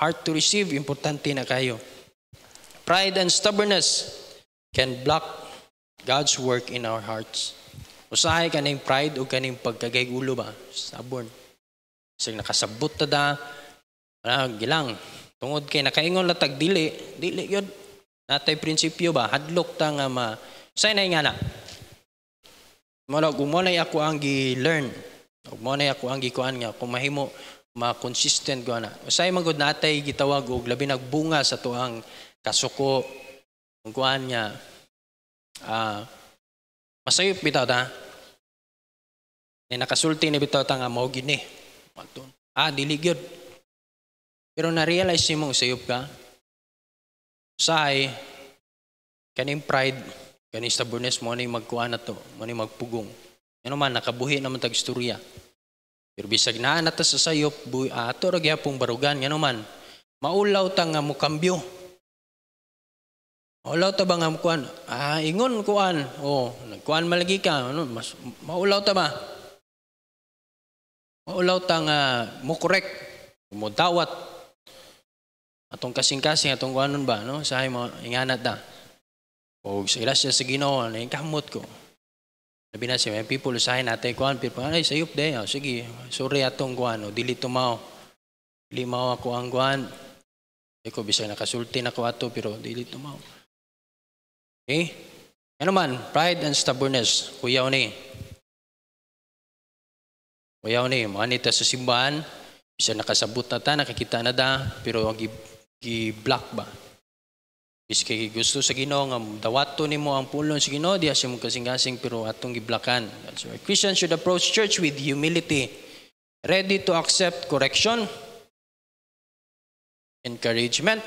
Heart to receive, importante na kayo. Pride and stubbornness can block God's work in our hearts. Usahay kaning pride o kaning pagkagaygulo ba? Stubborn. So nakasabot ta gilang. Tungod kay nakaingon latag dili yun. Natay prinsipyo ba? Hadlok ta nga say na nga na. Gumonay ako ang gi-learn. Gumonay ako ang gikuan nga kung mahimo ma-consistent ko na. Usahay magod natay gitawag og labi nagbunga sa tuang kasuko. Ang kuan niya masayop bitaw ta. Nakasulti ni bitaw ta nga mao gini. Dili gyud. Pero na-realize mo sayop ka. Usahay kaning pride, kaning stubbornness mo ni magkuan na to, mo ni magpugong. Ano man nakabuhi naman tag istorya. Pero bisag naa na ta sa sayop, ato ra gyapong barugan, ano man. Maulaw ta nga mo kambyo. Maulaw ta ba nga mo kuan? Ingon kuan. Nagkuan malagi ka, ano mas maulaw ta ba? Maulaw ta nga mo correct, mo dawat. Atong kasing-kasing atong kuanon ba, no? Sahay mo inganat ta. O sila siya sa Ginoo, naingkamot ko. Sabi na siya, may people usahin natin kuan, pero ay sayop de, sige, sorry atong kuan, dili tumaw. Dili mao ako ang kuan. Ko bisag nakasulti na ko ato pero dili tumaw. Okay? Ano man, pride and stubbornness, kuyaw ni. Kuyaw ni, manita sa simbahan, bisag nakasabot na ta, nakakita na da, pero gi-block ba? Is kay gusto sa Ginoo nga dawato nimo ang pulong sa Ginoo diha siya mo kasing-kasing pero atong giblakan. That's why Christians should approach church with humility, ready to accept correction, encouragement,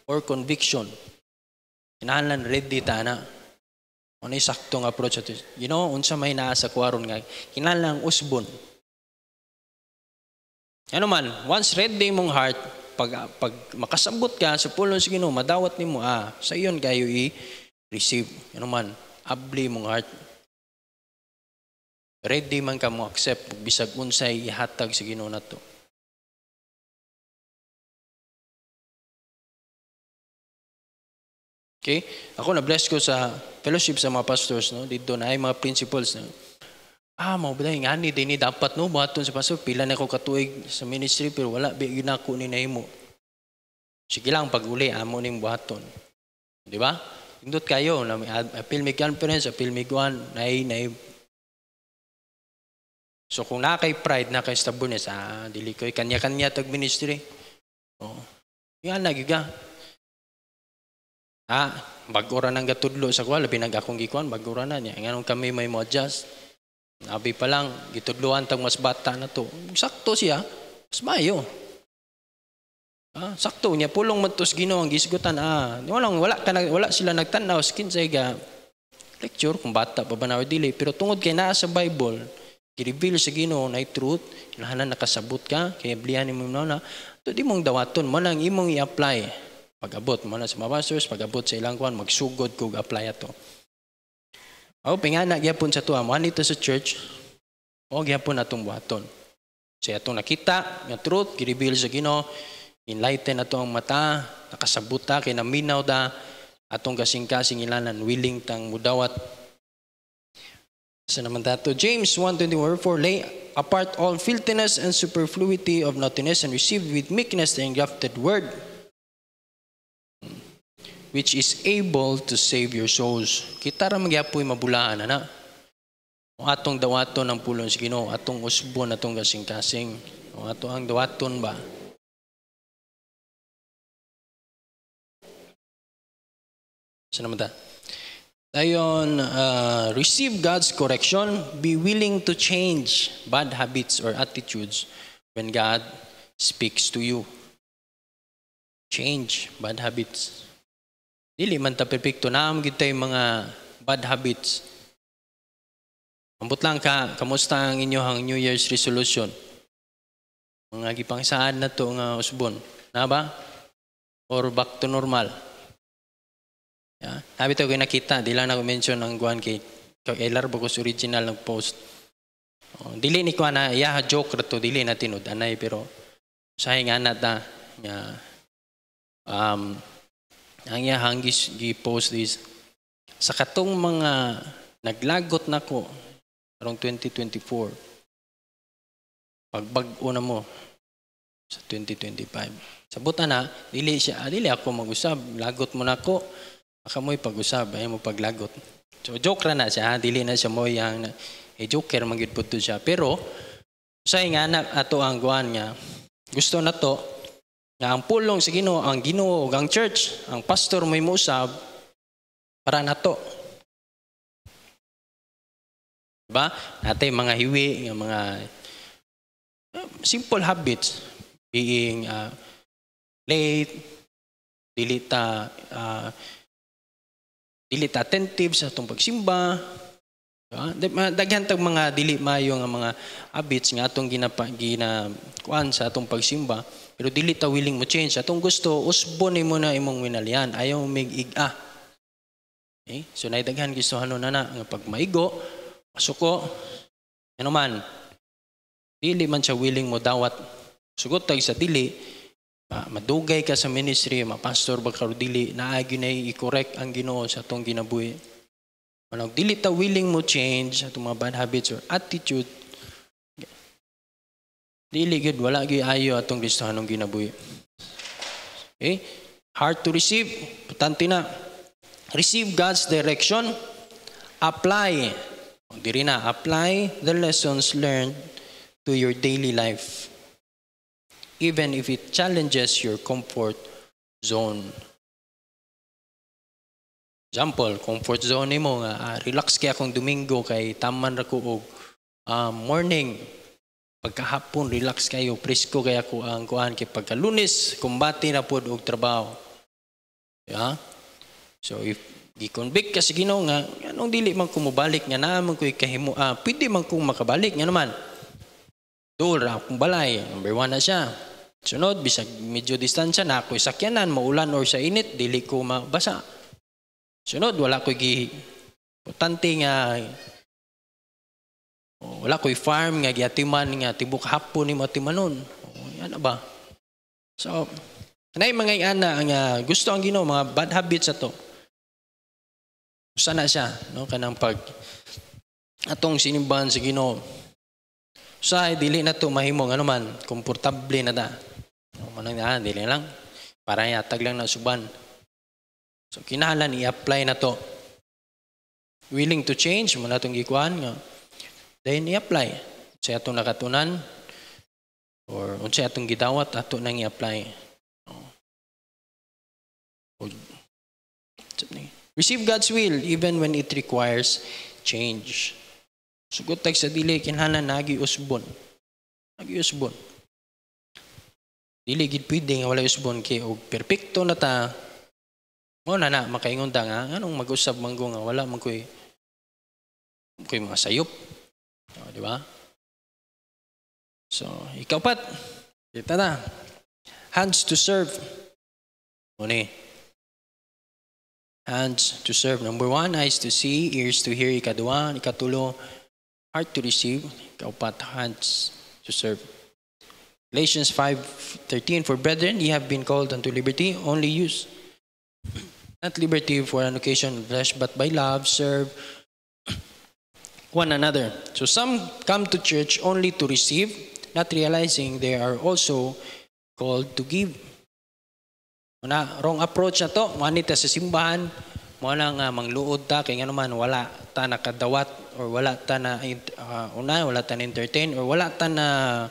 or conviction. Kinahanglan ready ta na. Ano yung saktong approach ato? Unsa may naa sa kuwaron nga kinahanglan usbon. Ano man, once ready mong heart, pag makasabot ka sa pulong sa Ginoo, madawat nimo sa iyon kayo i-receive. Ano man, abli mong heart. Ready man ka mo accept bisag unsay ihatag sa Ginoo nato. Okay? Ako na-bless ko sa fellowship sa mga pastors, no? Dito na ay mga principles na mao ba nga ni dinhi dapat no buhaton sa pastor pila na ko katuig sa ministry pero wala bigyan ako ni nahimo. Sige lang pag uli amo ning buhaton. Di ba? Indot kayo na appeal me conference, appeal me kuan nay. So kung na kay pride na kay stubbornness dili koy kanya-kanya tag ministry. Yan nagiga. Bag-ora nang gatudlo sa kuan labi nag akong gikuan bag-ora na niya. Nganong kami may mo adjust. Abi pa lang, gitudluan tag mas bata na to. Sakto siya, mas mayo. Sakto niya, pulong matos Ginoo ang gisgutan. Wala sila nagtanaw, kinsay ga lecture, kung bata pa ba na o dili. Pero tungod kay naa sa Bible, i-reveal sa Ginoo na truth, kailangan nakasabot ka, kaya blihan mo na, ito di mong dawaton, mo lang imong i-apply. Pag-abot mo na sa mga pastors, pag-abot sa ilang kuan, magsugod kung apply ato. Pingana gyapon sa tuwa mo dito sa church. Gyapon atong buhaton. Sa atong nakita nga truth, gi-reveal sa Ginoo, enlighten ato ang mata, nakasabot ta kay naminaw da atong kasing-kasing ilanan willing tang mudawat. Sa naman dato James 1:21, for lay apart all filthiness and superfluity of naughtiness and receive with meekness the engrafted word, which is able to save your souls. Kita ra magyapoy mabulaan na. Atong dawaton ng pulong sa Ginoo, atong usbon atong kasing-kasing. O ato ang dawaton ba? Saan naman ta? Ayon, receive God's correction. Be willing to change bad habits or attitudes when God speaks to you. Change bad habits. Dili man ta perpekto. Naam gid tay mga bad habits. Ambot lang ka, kamusta ang inyong New Year's resolution? Mga gipangsaan na to nga usbon. Na ba? Or back to normal? Yeah. Sabi ito ko nakita, di lang ako mention ang guwan kay Larbogos original ng post. Dili ni ko na, joke rato, dili na tinud, anay, pero sahi nga na ta, ang iyahang gi-post is, sa katong mga naglagot na ko, karong 2024, pagbag-o na mo, sa 2025. Sabutan na, dili ako mag-usab, lagot mo na ko, baka mo'y pag-usab, ayaw mo paglagot. So, joke na siya, dili na siya mo yung, joker, magigit po siya. Pero, sa nga na, ato ang guwan niya, gusto na to, nga ang pulong sa Ginoo, ang Ginoo, ang church, ang pastor mo'y musab, para na to. Diba? Natin mga hiwi, mga simple habits, being late, dili attentive sa atong pagsimba. Daghan tag mga dili mayo nga mga habits nga atong ginakuan sa atong pagsimba, pero dili ta willing mo change. Atong gusto usbon nimo na imong winalian, ayaw mig-iga. Okay? So naidaghan gustohan na nga pag maigo, masuko, ano man, dili man siya willing mo dawat. Sugot tag sa dili, madugay ka sa ministry, mapastor ba ka dili, naagi na i-correct ang Ginoo sa atong ginabuhi. Manong dili ta willing mo change atong mga bad habits or attitude, dili gid wala gyud ayo atong gustohan ng ginabuhi. Okay? Hard to receive, importante na. Receive God's direction, apply. Diri na, apply the lessons learned to your daily life, even if it challenges your comfort zone. Example, comfort zone mo nga, relax kaya akong Domingo kay taman ra ko og morning. Pagkahapon, relax kayo, presko kaya ko ang kuan kay pagka Lunes, kumbati na pod og trabaho. Yeah? So if gi-convict ka sa Ginoo nga, anong dili man ko mobalik nga naman ko kahimo, pwede man kong makabalik nga naman. Dol ra akong balay, number 1 na siya. Sunod, bisag medyo distansya na ako'y sakyanan, maulan or sa init, dili ko mabasa. Sunod, wala ko'y importante nga, wala ko'y farm nga giatiman nga tibok hapon ni matimanon. Yan na ba? So, kanay mga ana nga gusto ang Ginoo, mga bad habits ato. Sana siya, no? Kanang pag atong sinimbahan sa Ginoo. Sa dili na to mahimong ano man, komportable na ta. Manang dili lang. Para yatag lang na suban. So kinahanglan i-apply na to. Willing to change mo na itong gikuhan nga. Then i-apply. Sa atong nakatunan or unsa atong gidawat ato nang i-apply. Receive God's will even when it requires change. Sugot tag sa dili kinahanglan nagi-usbon. Nagi-usbon. Dili gid pwede nga wala usbon kay og perpekto na ta. Mo na makaingon ta nga anong mag-usab manggo nga wala man koy mga sayop. Di ba? So, ikaw pat. Kita na. Hands to serve. Muni. Hands to serve. Number 1, eyes to see, ears to hear. Ika-2, ika-3, heart to receive. Ika-4, hands to serve. Galatians 5:13, for brethren, ye have been called unto liberty, only use not liberty for an occasion of flesh, but by love serve one another. So some come to church only to receive, not realizing they are also called to give. Wrong approach na to. Manita sa simbahan, mo na nga mangluod ta, kaya nga naman wala ta nakadawat, or wala ta na wala ta na entertain, or wala ta na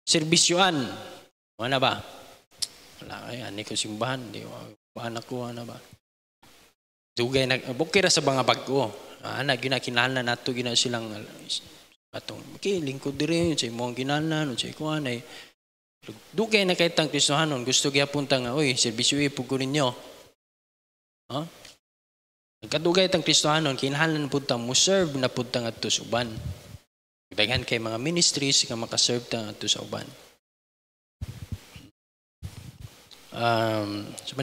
Serbisyuan. Ano ba? Wala kaya, ani ko simbahan. Di ba, anak ko, ano ba? Dugay na, bukira sa mga bago. Anak, ginakinala na ito, gina silang, atong, okay, lingkod din rin, sa imong ginalan, sa ikuan, ay, dugay na kahit ang Kristohanon, gusto kaya punta nga, oy, serbisyo ipog ko ninyo. Huh? Nagkadugay ang Kristohanon, kinahanglan punta mo serve na punta nga ito sa uban. Daghan kay mga ministries, ka makaserve ta ito sa uban. So ba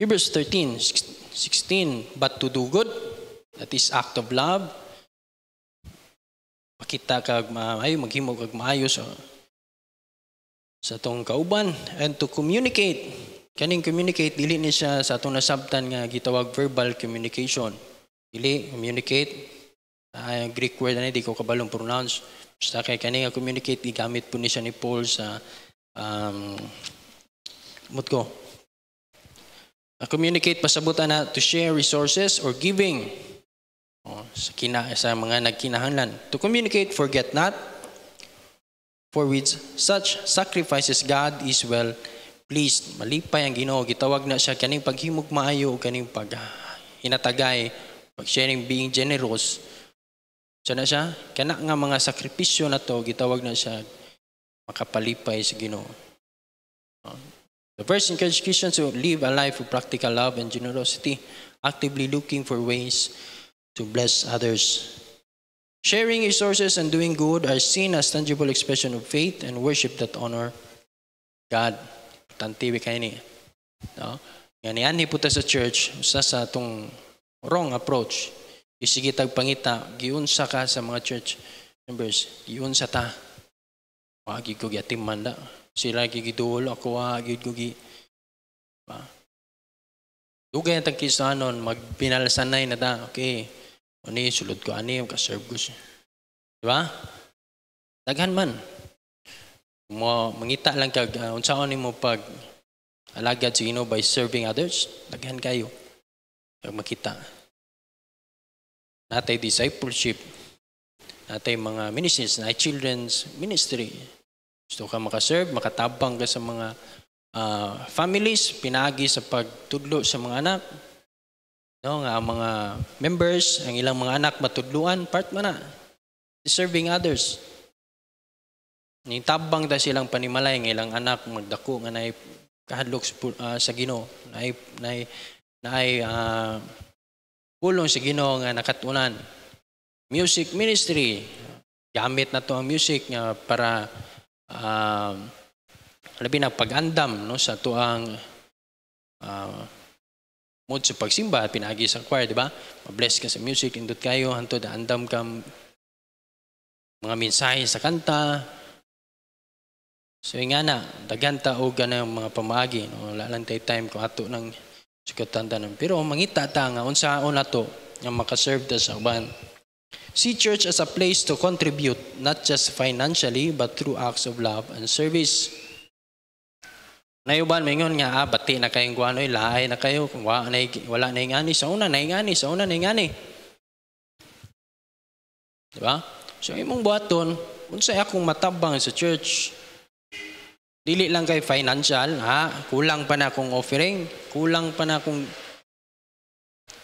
Hebrews 13:16, but to do good, that is act of love. Makita kag maayo, maghimo kag maayo sa tong kauban, and to communicate. Kaning communicate, dili ni siya sa atong nasabtan nga gitawag verbal communication. Dili, communicate, Greek word na di ko kabalong pronounce. Basta kay kaning communicate, igamit po ni siya ni Paul sa communicate, pasabutan na to share resources or giving sa mga nagkinahanglan. To communicate, forget not, for with such sacrifices God is well pleased. Malipay ang Ginoo, gitawag na siya kaning paghimog maayo o kaning paghinatagay, pag-sharing, being generous. So na siya, kana nga mga sakripisyo na to, gitawag na siya makapalipay sa Ginoo. The verse encourages Christians to live a life of practical love and generosity, actively looking for ways to bless others. Sharing resources and doing good are seen as tangible expression of faith and worship that honor God. Tantiwi kayo ni. No? Yan po ta sa church, sa itong wrong approach. Isige tagpangita, giunsa ka sa mga church members, giunsa ta. Wagi ko giatim manda. Sila gigidul, ako agid ko gi. Dugay ang Kristohanon, magpinalasanay na ta. Okay, ani, sulod ko, ani, kaserve ko siya. Diba? Daghan man. Mangita lang kag, unsaon mo pag alagad sa Ginoo by serving others, daghan kayo. Kag makita. Natay discipleship, natay mga ministries, natay children's ministry. Gusto ka makaserve, makatabang ka sa mga families, pinagi sa pagtudlo sa mga anak. No, nga ang mga members, ang ilang mga anak matudluan, part man na. Serving others. Nitabang da silang panimalay ng ilang anak magdako nga naay kahadlok sa Ginoo, naay pulong sa Ginoo nga nakatunan. Music ministry, gamit na to ang music nga para labi na pag-andam no sa tuang mood sa pagsimba, pinagi sa choir, di ba? Ma-bless ka sa music, indot kayo, hantod andam ka mga mensahe sa kanta. So nga na, daganta o ganang mga pamaagi, no? Lalantay time ko ato ng sukatan. Pero mangita ta nga unsaon nato nga makaserve ta sa uban. See church as a place to contribute, not just financially, but through acts of love and service. Nayuban, mayngon nga, bati na kayong guanoy, lahay na kayo, kung wala na ingani, sa una na ingani. Diba? So, imong buhaton, unsay akong matabang sa church, dili lang kay financial, kulang pa na akong offering, kulang pa na akong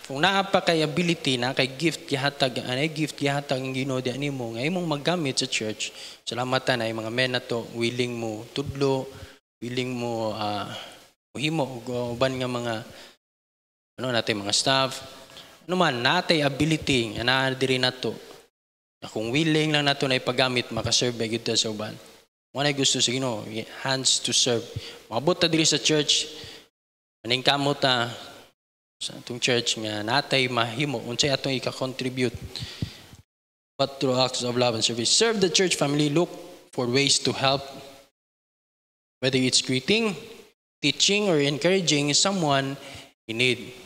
kung naa pa kay ability na kay gift gihatag ang Ginoo di animo nga imong maggamit sa church. Salamatan ay mga men nato willing mo tudlo, willing mo himo og uban nga mga natay mga staff. Ano man natay ability nga naa diri nato. Kung willing lang nato na ipagamit makaserve gyud sa uban. Mo na gusto sa Ginoo, hands to serve. Maabot ta diri sa church. Aning kamot ta sa atong church nga natay mahimo unsay atong ika-contribute but through acts of love and service. Serve the church family, look for ways to help, whether it's greeting, teaching, or encouraging someone in need.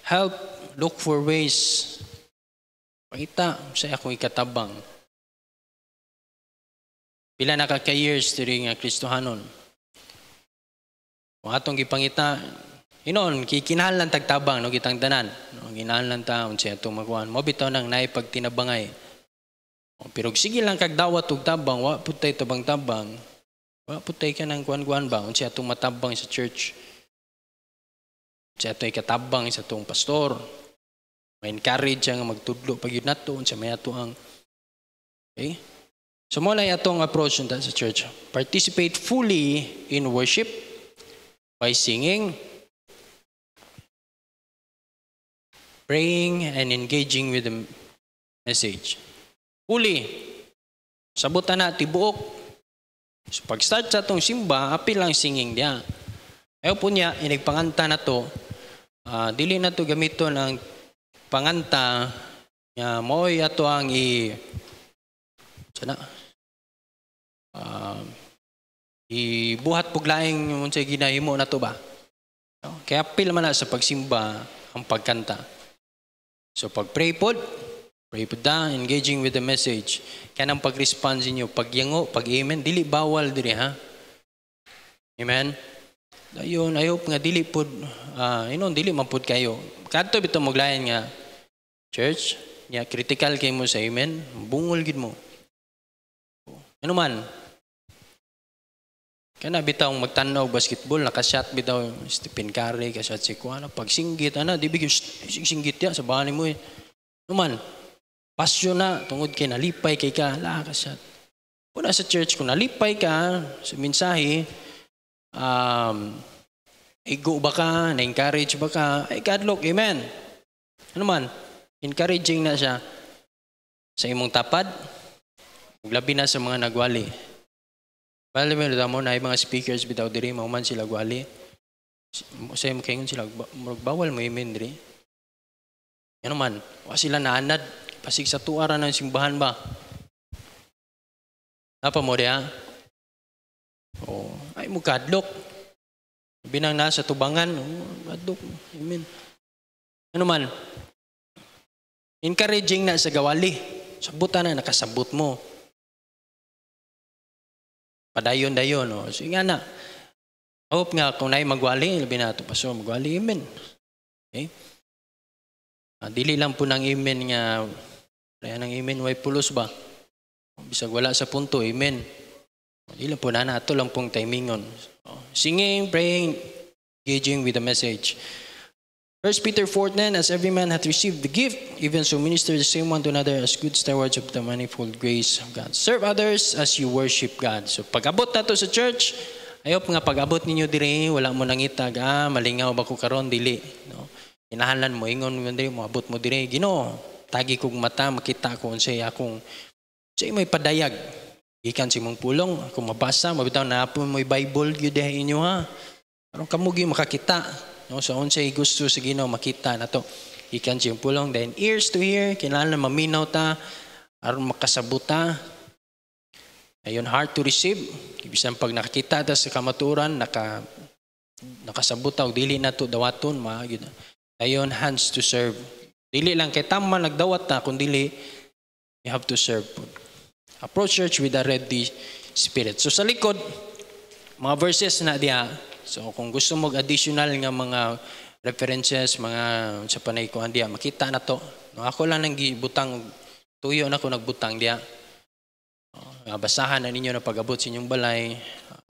Help, look for ways. Pakita sa akong ikatabang. Pila na ka years diri nga Kristohanon. Kung atong gipangita, kinahanglan tagtabang no kitang tanan. No, kinahanglan ta unsay atong magkuan. Mo bitaw nang naay pagtinabangay. Pero sige lang kag dawat og tabang, wa pud tay tabang-tabang. Wa pud tay ka nang kuan-kuan ba unsa atong matabang sa church. Unsa atong ikatabang sa atong pastor. Ma-encourage nga magtudlo pag yun nato unsa may ato ang okay? So mo na atong approach sa church. Participate fully in worship by singing, praying, and engaging with the message. Fully. Sabutan na tibuok. So pag-start sa atong simba, apil lang singing diya. Ayaw po niya, inigpanganta na to, dili na to gamiton ang panganta nga mo'y ato ang ibuhat puglaing unsay ginahimo na to ba. Kaya apil man na sa pagsimba ang pagkanta. So pag pray po da, engaging with the message. Kaya nang pag-response niyo, pag-yango, pag-amen, dili bawal diri ha. Amen. Dayon, I hope nga dili pod, dili man pod kayo. Kadto bitaw maglayan nga church, nga critical kay mo sa amen, bungol gid mo. Ano man? Kana bitaw magtanaw basketball, nakashot bitaw Stephen Curry, kashot si Kuana, pag singgit di bigyo singgit ya sa bahay mo eh. Ano man? Pasyon na, tungod kay nalipay kay ka, kashot. Una sa church, kung nalipay ka sa mensahe, igo ba ka, na-encourage ba ka, ay kadlok, amen. Ano man? Encouraging na siya sa imong tapad, labi na sa mga nagwali. Bali mo na mga speakers bitaw diri, mauman sila gwali. Sa imong kaingon sila, bawal mo amen diri. Ano man? Wa sila naanad, pasig sa tuara ng simbahan ba? Napa mo diya? Ay mo kadlok. Binang nasa tubangan, kadlok, amen. Ano man? Encouraging na sa gawali. Sabutan na, nakasabot mo. Padayon-dayon. Sige nga na. Hope nga, kung na'y magwali, labi na ito, paso, magwali, amen. Okay? Dili lang po ng amen nga, kaya ng amen, way pulos ba? Bisag wala sa punto, amen. Dili lang po na, ito lang pong timingon. Singing, praying, engaging with the message. 1 Peter 4:10, as every man hath received the gift, even so minister the same one to another as good stewards of the manifold grace of God. Serve others as you worship God. So pag-abot na to sa church, ayop nga pag-abot ninyo diri, wala mo nangitag, malingaw ba ko karon dili. No? Inahalan mo, ingon mo diri, moabot mo diri, Ginoo, tagi kong mata, makita ko unsay akong, say may padayag. Gikan si mong pulong, kung mabasa, mabitaw na po mo'y Bible, yun inyo ha. Parang kamugi makakita. No, so unsay gusto sa Ginoo makita na to. Ikan siyang pulong, then ears to hear, kinahanglan maminaw ta, aron makasabuta. Ayun, heart to receive. Ibisan pag nakakita ta sa kamaturan, nakasabuta, dili na to dawaton, maagid. Ayun, hands to serve. Dili lang kay tama nagdawat ta, kung dili, you have to serve. Approach church with a ready spirit. So sa likod, mga verses na diya. So kung gusto mo additional nga mga references, mga sa panay ko diya, makita na to. No, ako lang nang gibutang, tuyo na ko nagbutang diya. Basahan na ninyo na pag-abot sa inyong balay,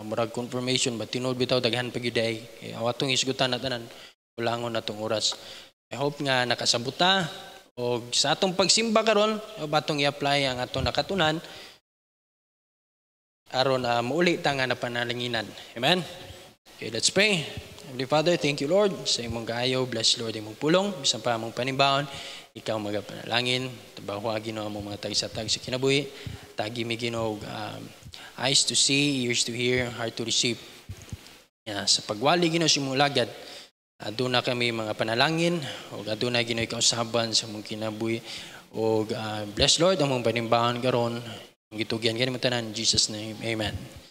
murag confirmation, but tinul bitaw daghan pagyuday. Awatong isgutan na tanan, kulangon na tong oras. I hope nga nakasabuta, o sa atong pagsimba karon, batong i-apply ang atong nakatunan, aron mauli ta nga na panalanginan. Amen? Okay, let's pray. Heavenly Father, thank you Lord sa imong kaayo. Bless Lord imong pulong. Bisan pa among panimbaon, ikaw magapanalangin. Tabaho Ginoo among mga tagisatag sa kinabuhi. Tagi mi Ginoo eyes to see, ears to hear, heart to receive. Sa pagwali Ginoo sa imong lagad, aduna kami mga panalangin o aduna Ginoo ikaw saban sa among kinabuhi. O bless Lord among panimbaon karon. Gitugyan kani mo tanan in Jesus name. Amen.